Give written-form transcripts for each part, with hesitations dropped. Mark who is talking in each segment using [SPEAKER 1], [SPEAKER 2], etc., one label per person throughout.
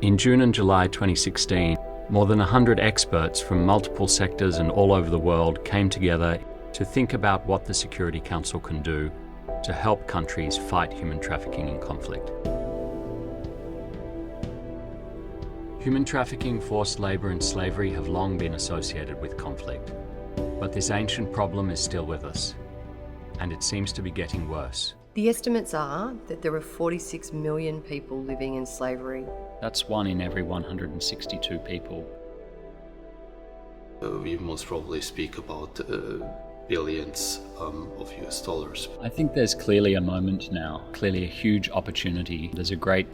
[SPEAKER 1] In June and July 2016, more than 100 experts from multiple sectors and all over the world came together to think about what the Security Council can do to help countries fight human trafficking in conflict. Human trafficking, forced labour and slavery have long been associated with conflict. But this ancient problem is still with us, and it seems to be getting worse.
[SPEAKER 2] The estimates are that there are 46 million people living in slavery.
[SPEAKER 1] That's 1 in every 162 people.
[SPEAKER 3] We most probably speak about billions of US dollars.
[SPEAKER 1] I think there's clearly a moment now, clearly a huge opportunity. There's a great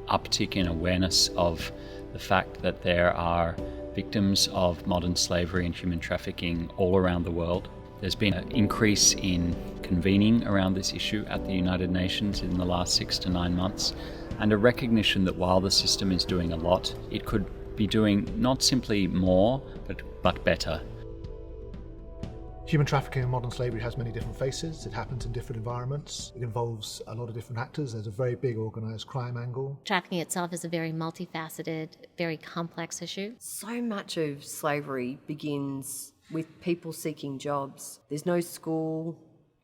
[SPEAKER 1] uptick in awareness of the fact that there are victims of modern slavery and human trafficking all around the world. There's been an increase in convening around this issue at the United Nations in the last 6 to 9 months, and a recognition that while the system is doing a lot, it could be doing not simply more, but better.
[SPEAKER 4] Human trafficking and modern slavery has many different faces. It happens in different environments. It involves a lot of different actors. There's a very big organised crime angle.
[SPEAKER 5] Trafficking itself is a very multifaceted, very complex issue.
[SPEAKER 2] So much of slavery begins with people seeking jobs. There's no school.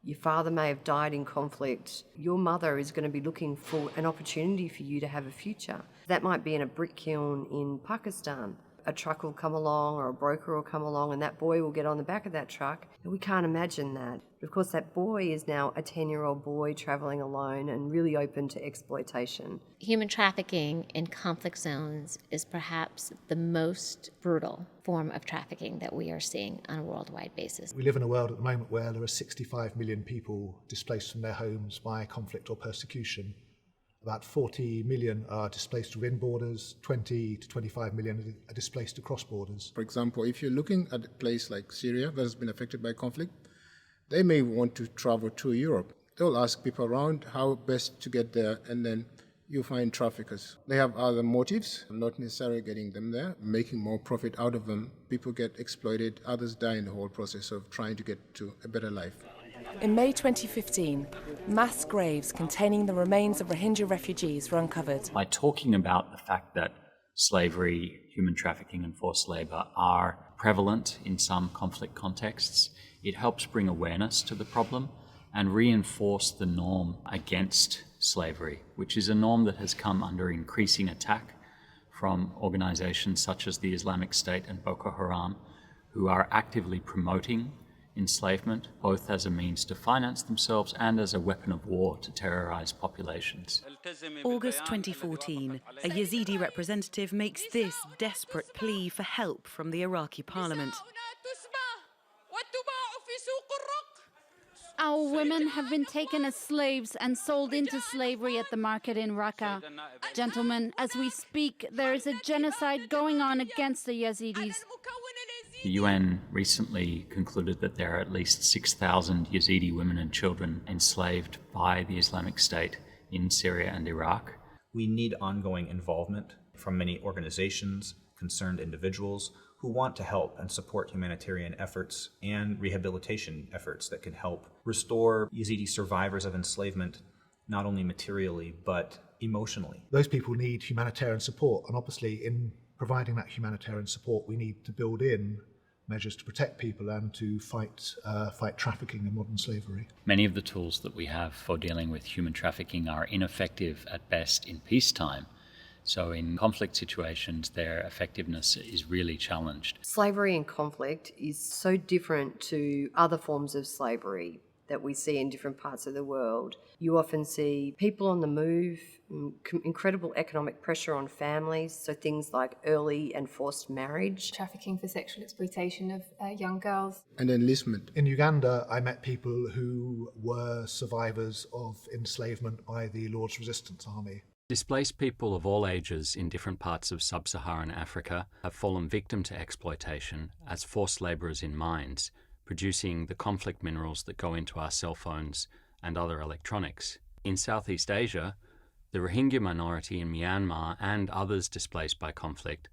[SPEAKER 2] Your father may have died in conflict. Your mother is going to be looking for an opportunity for you to have a future. That might be in a brick kiln in Pakistan. A truck will come along or a broker will come along and that boy will get on the back of that truck. And we can't imagine that. But of course that boy is now a 10-year-old boy travelling alone and really open to exploitation.
[SPEAKER 5] Human trafficking in conflict zones is perhaps the most brutal form of trafficking that we are seeing on a worldwide basis.
[SPEAKER 4] We live in a world at the moment where there are 65 million people displaced from their homes by conflict or persecution. About 40 million are displaced within borders, 20 to 25 million are displaced across borders.
[SPEAKER 6] For example, if you're looking at a place like Syria that has been affected by conflict, they may want to travel to Europe. They'll ask people around how best to get there, and then you find traffickers. They have other motives, not necessarily getting them there, making more profit out of them. People get exploited, others die in the whole process of trying to get to a better life.
[SPEAKER 7] In May 2015, mass graves containing the remains of Rohingya refugees were uncovered.
[SPEAKER 1] By talking about the fact that slavery, human trafficking and forced labour are prevalent in some conflict contexts, it helps bring awareness to the problem and reinforce the norm against slavery, which is a norm that has come under increasing attack from organisations such as the Islamic State and Boko Haram, who are actively promoting enslavement, both as a means to finance themselves and as a weapon of war to terrorise populations.
[SPEAKER 8] August 2014, a Yazidi representative makes this desperate plea for help from the Iraqi parliament.
[SPEAKER 9] Our women have been taken as slaves and sold into slavery at the market in Raqqa. Gentlemen, as we speak, there is a genocide going on against the Yazidis.
[SPEAKER 1] The UN recently concluded that there are at least 6,000 Yazidi women and children enslaved by the Islamic State in Syria and Iraq.
[SPEAKER 10] We need ongoing involvement from many organizations, concerned individuals who want to help and support humanitarian efforts and rehabilitation efforts that can help restore Yazidi survivors of enslavement, not only materially, but emotionally.
[SPEAKER 4] Those people need humanitarian support, and obviously in providing that humanitarian support, we need to build in measures to protect people and to fight trafficking and modern slavery.
[SPEAKER 1] Many of the tools that we have for dealing with human trafficking are ineffective at best in peacetime. So in conflict situations, their effectiveness is really challenged.
[SPEAKER 2] Slavery in conflict is so different to other forms of slavery that we see in different parts of the world. You often see people on the move, incredible economic pressure on families, so things like early and forced marriage.
[SPEAKER 11] Trafficking for sexual exploitation of young girls.
[SPEAKER 6] And enlistment.
[SPEAKER 4] In Uganda, I met people who were survivors of enslavement by the Lord's Resistance Army.
[SPEAKER 1] Displaced people of all ages in different parts of sub-Saharan Africa have fallen victim to exploitation as forced labourers in mines, producing the conflict minerals that go into our cell phones and other electronics. In Southeast Asia, the Rohingya minority in Myanmar and others displaced by conflict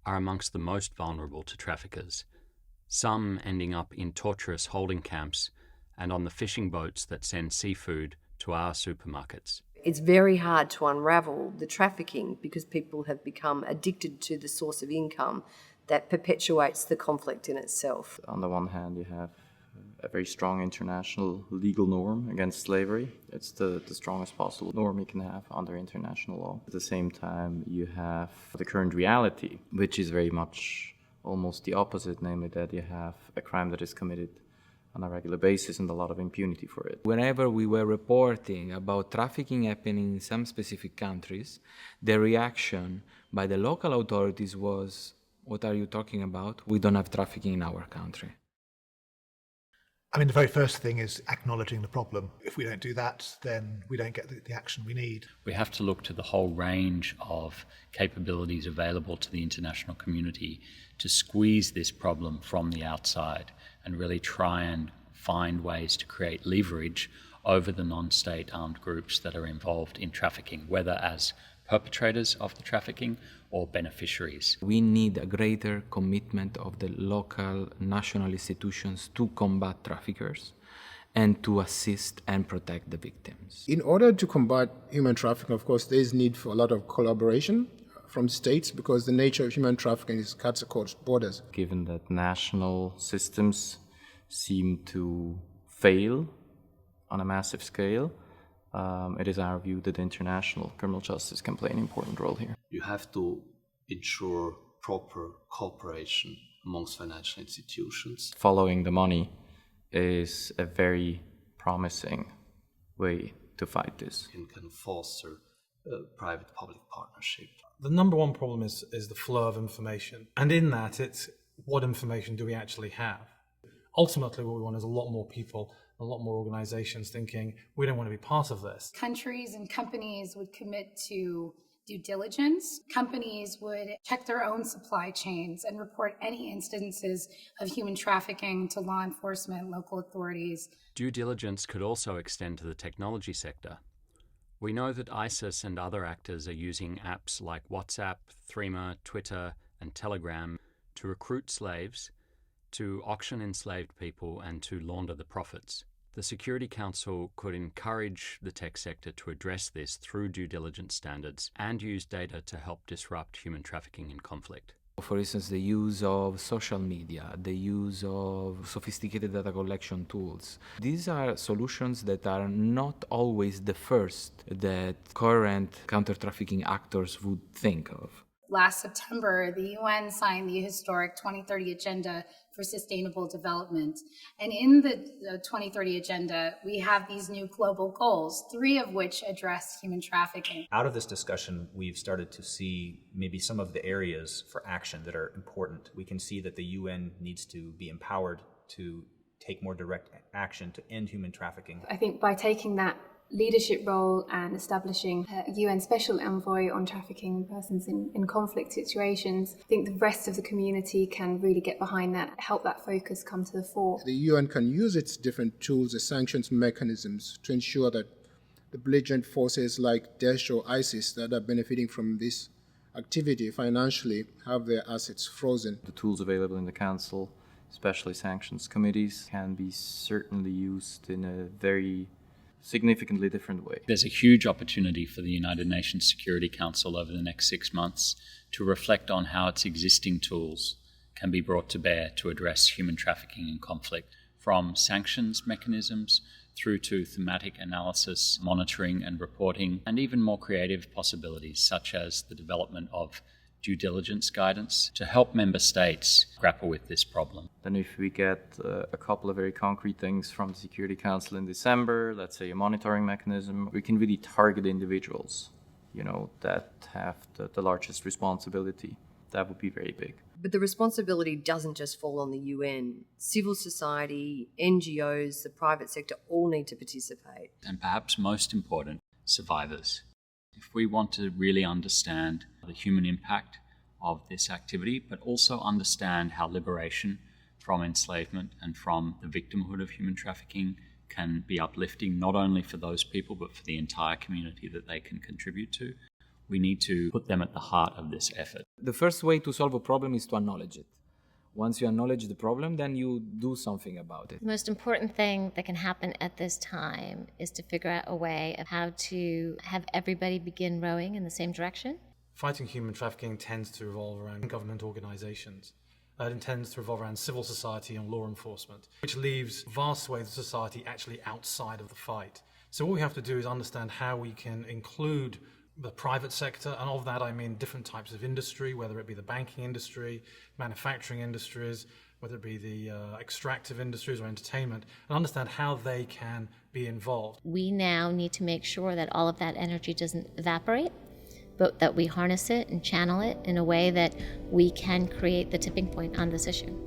[SPEAKER 1] are amongst the most vulnerable to traffickers, some ending up in torturous holding camps and on the fishing boats that send seafood to our supermarkets.
[SPEAKER 2] It's very hard to unravel the trafficking because people have become addicted to the source of income that perpetuates the conflict in itself.
[SPEAKER 12] On the one hand, you have a very strong international legal norm against slavery. It's the strongest possible norm you can have under international law. At the same time, you have the current reality, which is very much almost the opposite, namely that you have a crime that is committed on a regular basis and a lot of impunity for it.
[SPEAKER 13] Whenever we were reporting about trafficking happening in some specific countries, the reaction by the local authorities was, "What are you talking about? We don't have trafficking in our country."
[SPEAKER 4] I mean, the very first thing is acknowledging the problem. If we don't do that, then we don't get the action we need.
[SPEAKER 1] We have to look to the whole range of capabilities available to the international community to squeeze this problem from the outside and really try and find ways to create leverage over the non-state armed groups that are involved in trafficking, whether as perpetrators of the trafficking or beneficiaries.
[SPEAKER 13] We need a greater commitment of the local national institutions to combat traffickers and to assist and protect the victims.
[SPEAKER 6] In order to combat human trafficking, of course, there is need for a lot of collaboration from states because the nature of human trafficking is cuts across borders.
[SPEAKER 12] Given that national systems seem to fail on a massive scale, it is our view that international criminal justice can play an important role here.
[SPEAKER 3] You have to ensure proper cooperation amongst financial institutions.
[SPEAKER 12] Following the money is a very promising way to fight this.
[SPEAKER 3] And can foster private-public partnership.
[SPEAKER 14] The number one problem is the flow of information. And in that, it's what information do we actually have? Ultimately, what we want is a lot more people, a lot more organizations thinking, we don't want to be part of this.
[SPEAKER 11] Countries and companies would commit to due diligence. Companies would check their own supply chains and report any instances of human trafficking to law enforcement, local authorities.
[SPEAKER 1] Due diligence could also extend to the technology sector. We know that ISIS and other actors are using apps like WhatsApp, Threema, Twitter, and Telegram to recruit slaves, to auction enslaved people, and to launder the profits. The Security Council could encourage the tech sector to address this through due diligence standards and use data to help disrupt human trafficking in conflict.
[SPEAKER 13] For instance, the use of social media, the use of sophisticated data collection tools. These are solutions that are not always the first that current counter-trafficking actors would think of.
[SPEAKER 11] Last September, the UN signed the historic 2030 Agenda for Sustainable Development. And in the 2030 Agenda, we have these new global goals, 3 of which address human trafficking.
[SPEAKER 10] Out of this discussion, we've started to see maybe some of the areas for action that are important. We can see that the UN needs to be empowered to take more direct action to end human trafficking.
[SPEAKER 11] I think by taking that leadership role and establishing a UN Special Envoy on trafficking persons in conflict situations, I think the rest of the community can really get behind that, help that focus come to the fore.
[SPEAKER 6] The UN can use its different tools, the sanctions mechanisms, to ensure that the belligerent forces like Daesh or ISIS that are benefiting from this activity financially have their assets frozen.
[SPEAKER 12] The tools available in the Council, especially sanctions committees, can be certainly used in a very significantly different way.
[SPEAKER 1] There's a huge opportunity for the United Nations Security Council over the next 6 months to reflect on how its existing tools can be brought to bear to address human trafficking and conflict, from sanctions mechanisms through to thematic analysis, monitoring and reporting, and even more creative possibilities such as the development of due diligence guidance to help member states grapple with this problem.
[SPEAKER 12] Then if we get a couple of very concrete things from the Security Council in December, let's say a monitoring mechanism, we can really target individuals, that have the largest responsibility. That would be very big.
[SPEAKER 2] But the responsibility doesn't just fall on the UN. Civil society, NGOs, the private sector all need to participate.
[SPEAKER 1] And perhaps most important, survivors. If we want to really understand the human impact of this activity, but also understand how liberation from enslavement and from the victimhood of human trafficking can be uplifting not only for those people, but for the entire community that they can contribute to, we need to put them at the heart of this effort.
[SPEAKER 13] The first way to solve a problem is to acknowledge it. Once you acknowledge the problem, then you do something about it.
[SPEAKER 5] The most important thing that can happen at this time is to figure out a way of how to have everybody begin rowing in the same direction.
[SPEAKER 14] Fighting human trafficking tends to revolve around government organizations. It tends to revolve around civil society and law enforcement, which leaves vast swathes of society actually outside of the fight. So what we have to do is understand how we can include the private sector, and of that I mean different types of industry, whether it be the banking industry, manufacturing industries, whether it be the extractive industries or entertainment, and understand how they can be involved.
[SPEAKER 5] We now need to make sure that all of that energy doesn't evaporate, but that we harness it and channel it in a way that we can create the tipping point on this issue.